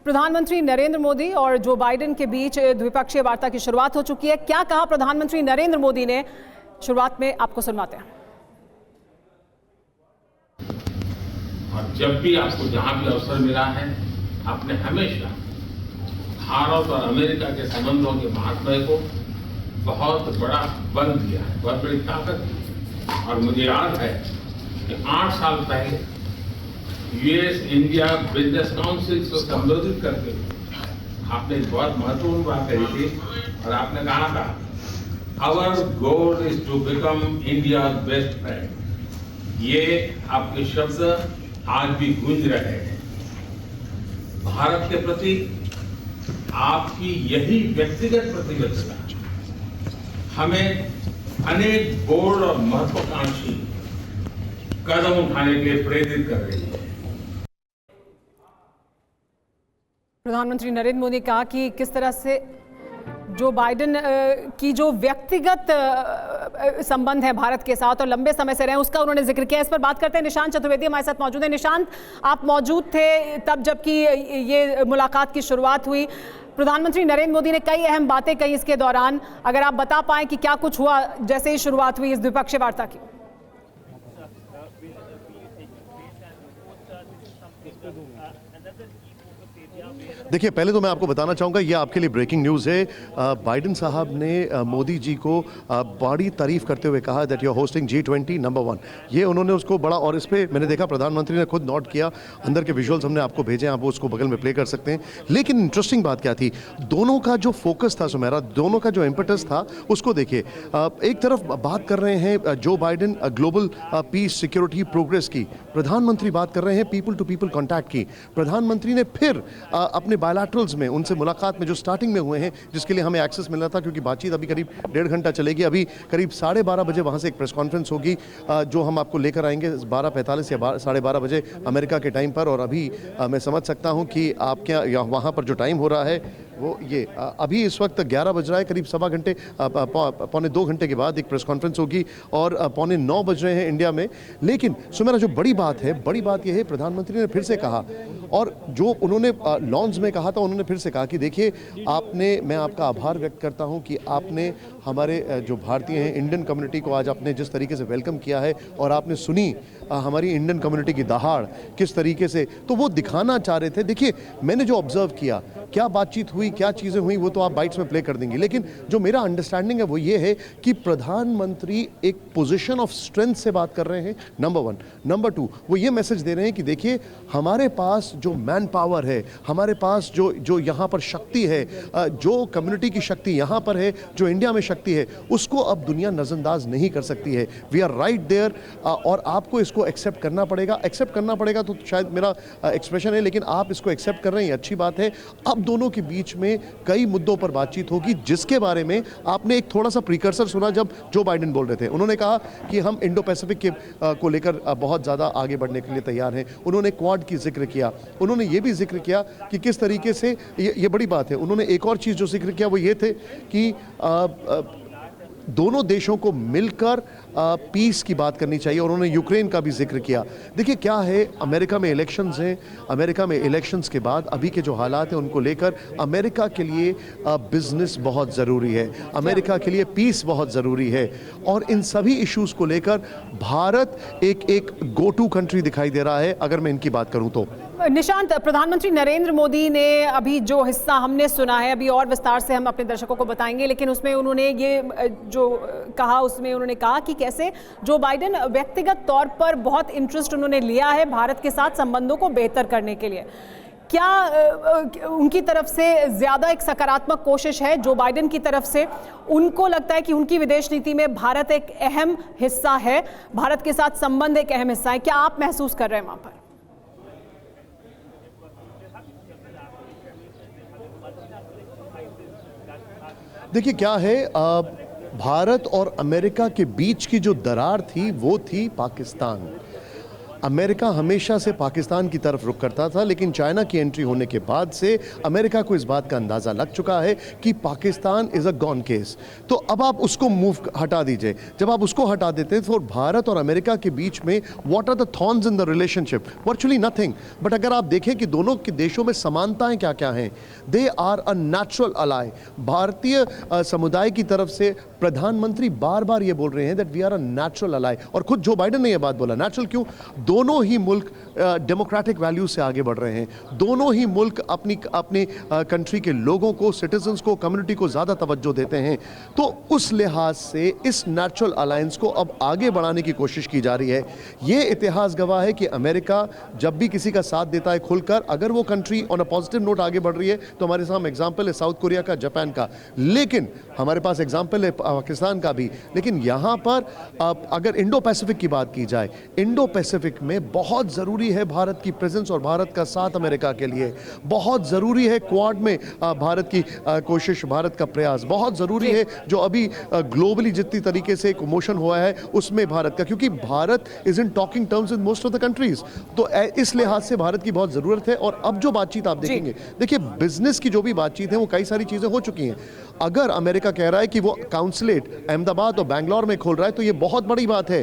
प्रधानमंत्री नरेंद्र मोदी और Joe Biden के बीच द्विपक्षीय वार्ता की शुरुआत हो चुकी है। क्या कहा प्रधानमंत्री नरेंद्र मोदी ने, शुरुआत में आपको सुनवाते हैं। और जब भी आपको जहां भी अवसर मिला है, आपने हमेशा भारत और अमेरिका के संबंधों के महात्म्य को बहुत बड़ा बल दिया है, बहुत बड़ी ताकत दी। और मुझे याद है कि 8 साल पहले यूएस इंडिया बिजनेस काउंसिल को संबोधित करके आपने एक बहुत महत्वपूर्ण बात कही थी और आपने कहा था, our goal is to become India best friend. ये आपके शब्द आज भी गूंज रहे हैं। भारत के प्रति आपकी यही व्यक्तिगत प्रतिबद्धता हमें अनेक बोल्ड और महत्वाकांक्षी कदम उठाने के लिए प्रेरित कर रही है। प्रधानमंत्री नरेंद्र मोदी ने कहा कि किस तरह से जो बाइडेन की जो व्यक्तिगत संबंध है भारत के साथ और लंबे समय से रहे, उसका उन्होंने जिक्र किया। इस पर बात करते हैं। निशांत चतुर्वेदी हमारे साथ मौजूद है। निशांत, आप मौजूद थे तब जबकि ये मुलाकात की शुरुआत हुई। प्रधानमंत्री नरेंद्र मोदी ने कई अहम बातें कही इसके दौरान। अगर आप बता पाएं कि क्या कुछ हुआ जैसे ही शुरुआत हुई इस द्विपक्षीय वार्ता की। देखिए, पहले तो मैं आपको बताना चाहूँगा, ये आपके लिए ब्रेकिंग न्यूज़ है। बाइडेन साहब ने मोदी जी को बड़ी तारीफ करते हुए कहा that you are hosting G20 number 1। ये उन्होंने उसको बड़ा, और इस पर मैंने देखा प्रधानमंत्री ने खुद नोट किया। अंदर के विजुअल्स हमने आपको भेजे, आप उसको बगल में प्ले कर सकते हैं। लेकिन इंटरेस्टिंग बात क्या थी, दोनों का जो फोकस था सुमेरा, दोनों का जो इम्पेटस था उसको देखिए। एक तरफ बात कर रहे हैं Joe Biden global piece, security, progress की, प्रधानमंत्री बात कर रहे हैं पीपल टू पीपल कॉन्टैक्ट की। प्रधानमंत्री ने फिर अपने बायलैटरल्स में उनसे मुलाकात में जो स्टार्टिंग में हुए हैं, जिसके लिए हमें एक्सेस मिल रहा था क्योंकि बातचीत अभी करीब 1.5 घंटा चलेगी। अभी करीब 12:30 बजे वहाँ से एक प्रेस कॉन्फ्रेंस होगी जो हम आपको लेकर आएंगे 12:45 या 12:30 बजे अमेरिका के टाइम पर। और अभी मैं समझ सकता हूँ कि आपके वहाँ पर जो टाइम हो रहा है वो ये अभी इस वक्त 11 बज रहा है। करीब सवा घंटे, पौने 2 घंटे के बाद एक प्रेस कॉन्फ्रेंस होगी और पौने 9 बज रहे हैं इंडिया में। लेकिन सुमेरा, जो बड़ी बात है, बड़ी बात यह है, प्रधानमंत्री ने फिर से कहा, और जो उन्होंने लॉन्च में कहा था, उन्होंने फिर से कहा कि देखिए, मैं आपका आभार व्यक्त करता हूं कि आपने हमारे जो भारतीय हैं, इंडियन कम्युनिटी को आज आपने जिस तरीके से वेलकम किया है और आपने सुनी हमारी इंडियन कम्युनिटी की दहाड़ किस तरीके से, तो वो दिखाना चाह रहे थे। देखिए, मैंने जो ऑब्जर्व किया, क्या बातचीत हुई, क्या चीज़ें हुई, वो तो आप बाइट्स में प्ले कर देंगे। लेकिन जो मेरा अंडरस्टैंडिंग है वो ये है कि प्रधानमंत्री एक पोजीशन ऑफ स्ट्रेंथ से बात कर रहे हैं, नंबर 1। नंबर 2, वो ये मैसेज दे रहे हैं कि देखिए, हमारे पास जो मैन पावर है, हमारे पास जो यहाँ पर शक्ति है, जो कम्युनिटी की शक्ति यहाँ पर है, जो इंडिया में शक्ति है, उसको अब दुनिया नज़रअंदाज नहीं कर सकती है। वी आर राइट देयर, और आपको इसको एक्सेप्ट करना पड़ेगा। एक्सेप्ट करना पड़ेगा तो शायद मेरा एक्सप्रेशन है, लेकिन आप इसको एक्सेप्ट कर रहे हैं, ये अच्छी बात है। अब दोनों के बीच में कई मुद्दों पर बातचीत होगी, जिसके बारे में आपने एक थोड़ा सा प्रीकर्सर सुना जब जो बाइडेन बोल रहे थे। उन्होंने कहा कि हम इंडो पैसिफिक के को लेकर बहुत ज़्यादा आगे बढ़ने के लिए तैयार हैं। उन्होंने क्वाड की जिक्र किया। उन्होंने ये भी जिक्र किया कि किस तरीके से ये बड़ी बात है। उन्होंने एक और चीज़ जो जिक्र किया वो ये थे कि दोनों देशों को मिलकर पीस की बात करनी चाहिए, और उन्होंने यूक्रेन का भी जिक्र किया। देखिए, क्या है, अमेरिका में इलेक्शंस हैं। अमेरिका में इलेक्शंस के बाद अभी के जो हालात हैं उनको लेकर अमेरिका के लिए बिजनेस बहुत ज़रूरी है, अमेरिका के लिए पीस बहुत ज़रूरी है, और इन सभी इश्यूज़ को लेकर भारत एक गो टू कंट्री दिखाई दे रहा है, अगर मैं इनकी बात करूं तो। निशांत, प्रधानमंत्री नरेंद्र मोदी ने अभी जो हिस्सा हमने सुना है, अभी और विस्तार से हम अपने दर्शकों को बताएंगे, लेकिन उसमें उन्होंने ये जो कहा, उसमें उन्होंने कहा कि कैसे जो बाइडेन व्यक्तिगत तौर पर बहुत इंटरेस्ट उन्होंने लिया है भारत के साथ संबंधों को बेहतर करने के लिए। क्या उनकी तरफ से ज़्यादा एक सकारात्मक कोशिश है जो बाइडेन की तरफ से? उनको लगता है कि उनकी विदेश नीति में भारत एक अहम हिस्सा है, भारत के साथ संबंध एक अहम हिस्सा है। क्या आप महसूस कर रहे हैं वहाँ पर? देखिए, क्या है, भारत और अमेरिका के बीच की जो दरार थी वो थी पाकिस्तान। अमेरिका हमेशा से पाकिस्तान की तरफ रुख करता था, लेकिन चाइना की एंट्री होने के बाद से अमेरिका को इस बात का अंदाज़ा लग चुका है कि Pakistan is a gone case. तो अब आप उसको हटा दीजिए। जब आप उसको हटा देते हैं तो भारत और अमेरिका के बीच में what are the thorns in the relationship? Virtually nothing. But अगर आप देखें कि दोनों के देशों में समानताएं क्या क्या हैं, they are a natural ally. भारतीय समुदाय की तरफ से प्रधानमंत्री बार बार ये बोल रहे हैं that we are a natural ally, और खुद जो बाइडन ने ये बात बोला। नेचुरल क्यों? दोनों ही मुल्क डेमोक्रेटिक वैल्यूज से आगे बढ़ रहे हैं। दोनों ही मुल्क अपनी कंट्री के लोगों को, सिटीजन्स को, कम्युनिटी को ज़्यादा तवज्जो देते हैं। तो उस लिहाज से इस नेचुरल अलायंस को अब आगे बढ़ाने की कोशिश की जा रही है। ये इतिहास गवाह है कि अमेरिका जब भी किसी का साथ देता है खुलकर, अगर वो country on a positive note आगे बढ़ रही है तो हमारे सामने एग्जाम्पल है साउथ कोरिया का, जापान का, लेकिन हमारे पास एग्जाम्पल है पाकिस्तान का भी। लेकिन यहाँ पर अगर इंडो पैसिफिक की बात की जाए, इंडो पैसिफिक में बहुत ज़रूरी है भारत की प्रेजेंस और भारत का साथ अमेरिका के लिए। बहुत ज़रूरी है क्वाड में भारत की कोशिश, भारत का प्रयास बहुत ज़रूरी है। जो अभी ग्लोबली जितनी तरीके से एक मोशन हुआ है उसमें भारत का, क्योंकि Bharat is in talking terms with most of the countries. तो इस लिहाज से भारत की बहुत ज़रूरत है। और अब जो बातचीत आप देखेंगे, देखिए बिजनेस की जो भी बातचीत है वो कई सारी चीज़ें हो चुकी हैं। अगर अमेरिका कह रहा है कि वो काउंसलेट अहमदाबाद और बैंगलोर में खोल रहा है तो ये बहुत बड़ी बात है।